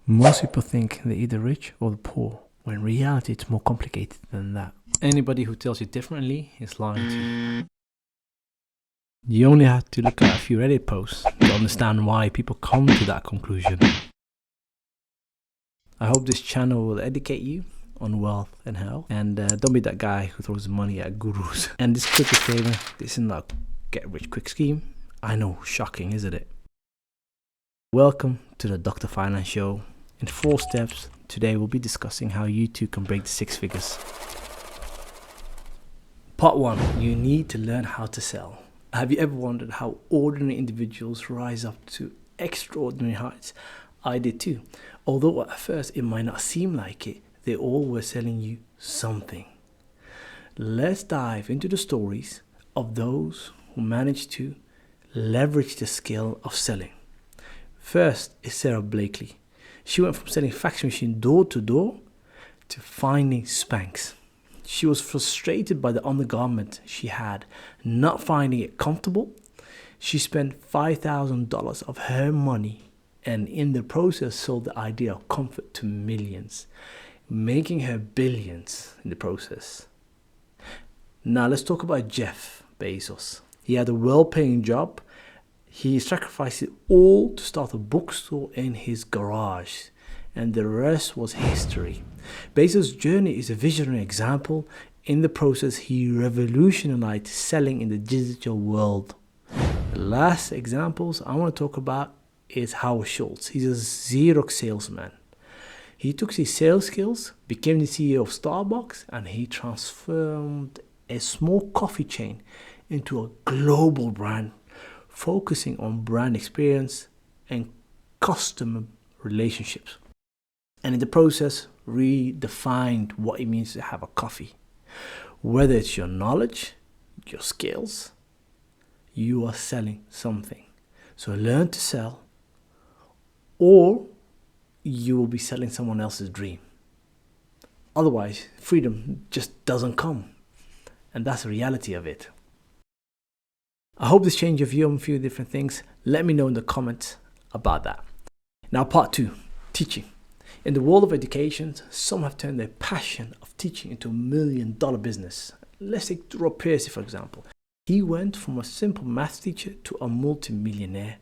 Most people think they're either rich or the poor, when in reality it's more complicated than that. Anybody who tells you differently is lying to you. You only have to look at a few Reddit posts to understand why people come to that conclusion. I hope this channel will educate you on wealth and health, and don't be that guy who throws money at gurus. And this quick disclaimer, this is not a get rich quick scheme. I know, shocking, isn't it? Welcome to the Dr. Finance Show. In 4 steps, today we'll be discussing how you too can break the 6 figures. Part 1. You need to learn how to sell. Have you ever wondered how ordinary individuals rise up to extraordinary heights? I did too. Although at first it might not seem like it, they all were selling you something. Let's dive into the stories of those who managed to leverage the skill of selling. First is Sarah Blakely. She went from selling fax machine door to door to finding Spanx. She was frustrated by the undergarment she had, not finding it comfortable. She spent $5,000 of her money and in the process sold the idea of comfort to millions, making her billions in the process. Now let's talk about Jeff Bezos. He had a well-paying job. He sacrificed it all to start a bookstore in his garage, and the rest was history. Bezos' journey is a visionary example. In the process, he revolutionized selling in the digital world. The last examples I want to talk about is Howard Schultz. He's a Xerox salesman. He took his sales skills, became the CEO of Starbucks, and he transformed a small coffee chain into a global brand, focusing on brand experience and customer relationships. And in the process, redefined what it means to have a coffee. Whether it's your knowledge, your skills, you are selling something. So learn to sell, or you will be selling someone else's dream. Otherwise, freedom just doesn't come. And that's the reality of it. I hope this changed your view on a few different things. Let me know in the comments about that. Now, part 2, teaching. In the world of education, some have turned their passion of teaching into $1 million business. Let's take Rob Piercy, for example. He went from a simple math teacher to a multimillionaire,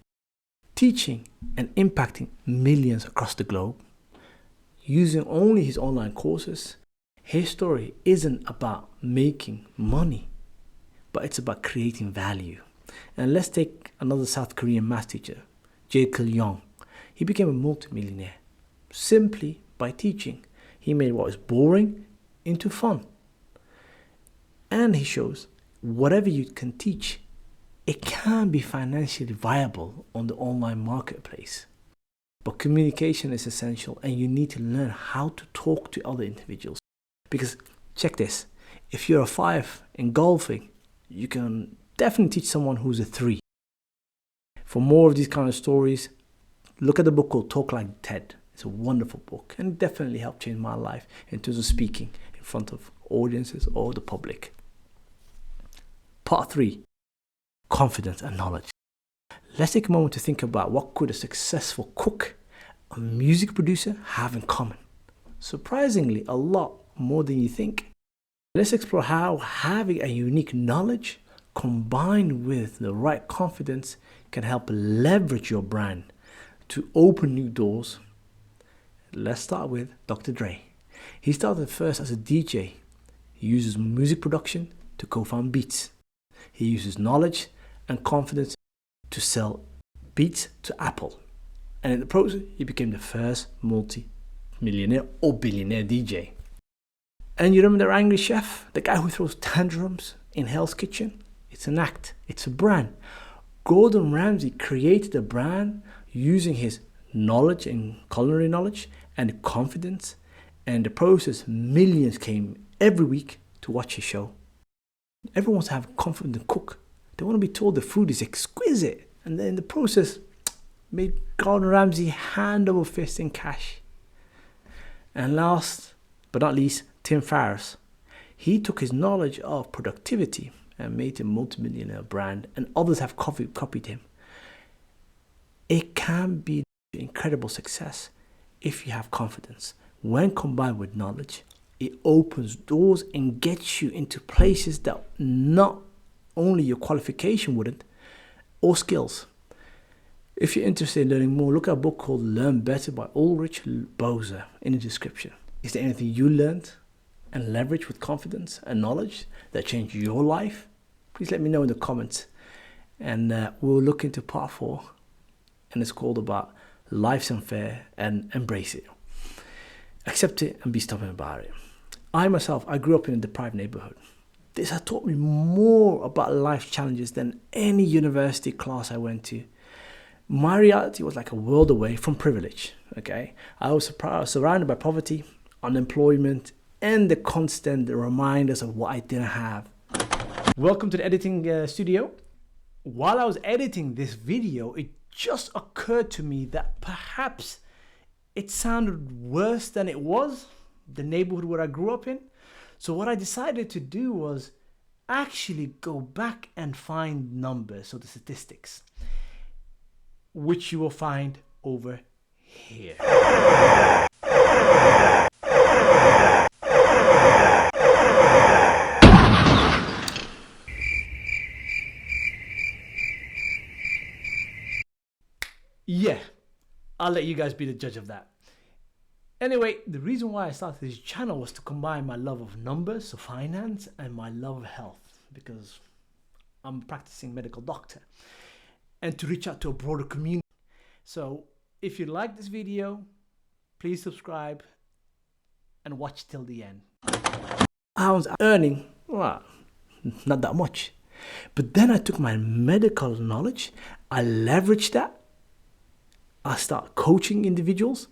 teaching and impacting millions across the globe. Using only his online courses, his story isn't about making money, but it's about creating value. And let's take another South Korean math teacher, Jae-Kil Young. He became a multimillionaire simply by teaching. He made what was boring into fun. And he shows whatever you can teach, it can be financially viable on the online marketplace. But communication is essential, and you need to learn how to talk to other individuals. Because check this, if you're a 5 in golfing, you can definitely teach someone who's a 3. For more of these kind of stories, look at the book called Talk Like Ted. It's a wonderful book and it definitely helped change my life in terms of speaking in front of audiences or the public. Part 3, confidence and knowledge. Let's take a moment to think about what could a successful cook, a music producer have in common. Surprisingly, a lot more than you think. Let's explore how having a unique knowledge combined with the right confidence can help leverage your brand to open new doors. Let's start with Dr. Dre. He started first as a DJ. He uses music production to co-found Beats. He uses knowledge and confidence to sell Beats to Apple. And in the process, he became the first multi-millionaire or billionaire DJ. And you remember the angry chef? The guy who throws tantrums in Hell's Kitchen? It's an act. It's a brand. Gordon Ramsay created a brand using his knowledge and culinary knowledge and confidence. And in the process, millions came every week to watch his show. Everyone wants to have confidence to cook. They want to be told the food is exquisite. And then in the process, made Gordon Ramsay hand over fist in cash. And last but not least, Tim Ferriss. He took his knowledge of productivity and made a multimillionaire brand, and others have copied him. It can be incredible success if you have confidence, when combined with knowledge, it opens doors and gets you into places that not only your qualification wouldn't, or skills. If you're interested in learning more, look at a book called Learn Better by Ulrich Boser in the description. Is there anything you learned and leverage with confidence and knowledge that changed your life? Please let me know in the comments, and we'll look into part 4, and it's called about life's unfair and embrace it. Accept it and be stubborn about it. I grew up in a deprived neighborhood. This has taught me more about life challenges than any university class I went to. My reality was like a world away from privilege, okay? I was surrounded by poverty, unemployment, and the constant reminders of what I didn't have. Welcome to the editing studio. While I was editing this video, it just occurred to me that perhaps it sounded worse than it was, the neighborhood where I grew up in. So what I decided to do was actually go back and find numbers, so the statistics, which you will find over here. Yeah, I'll let you guys be the judge of that. Anyway, the reason why I started this channel was to combine my love of numbers, so finance, and my love of health, because I'm a practicing medical doctor, and to reach out to a broader community. So if you like this video, please subscribe and watch till the end. I was earning, well, not that much. But then I took my medical knowledge, I leveraged that, I started coaching individuals,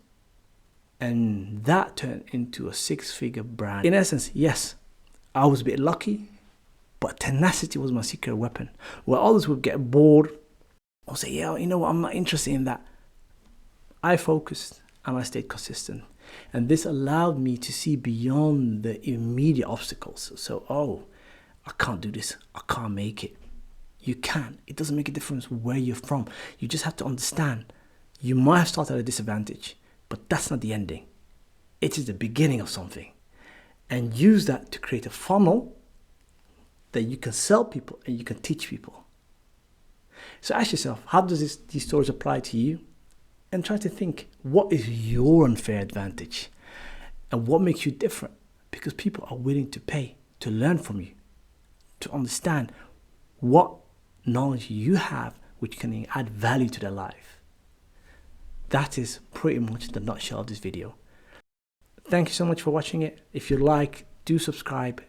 and that turned into a 6-figure brand. In essence, yes, I was a bit lucky, but tenacity was my secret weapon. Where others would get bored or say, yeah, you know what, I'm not interested in that. I focused and I stayed consistent. And this allowed me to see beyond the immediate obstacles. So, oh, I can't do this, I can't make it. You can. It doesn't make a difference where you're from. You just have to understand, you might have started at a disadvantage, but that's not the ending. It is the beginning of something. And use that to create a funnel that you can sell people and you can teach people. So ask yourself, how does these stories apply to you? And try to think, what is your unfair advantage? And what makes you different? Because people are willing to pay to learn from you, to understand what knowledge you have which can add value to their life. That is pretty much the nutshell of this video. Thank you so much for watching it. If you like, do subscribe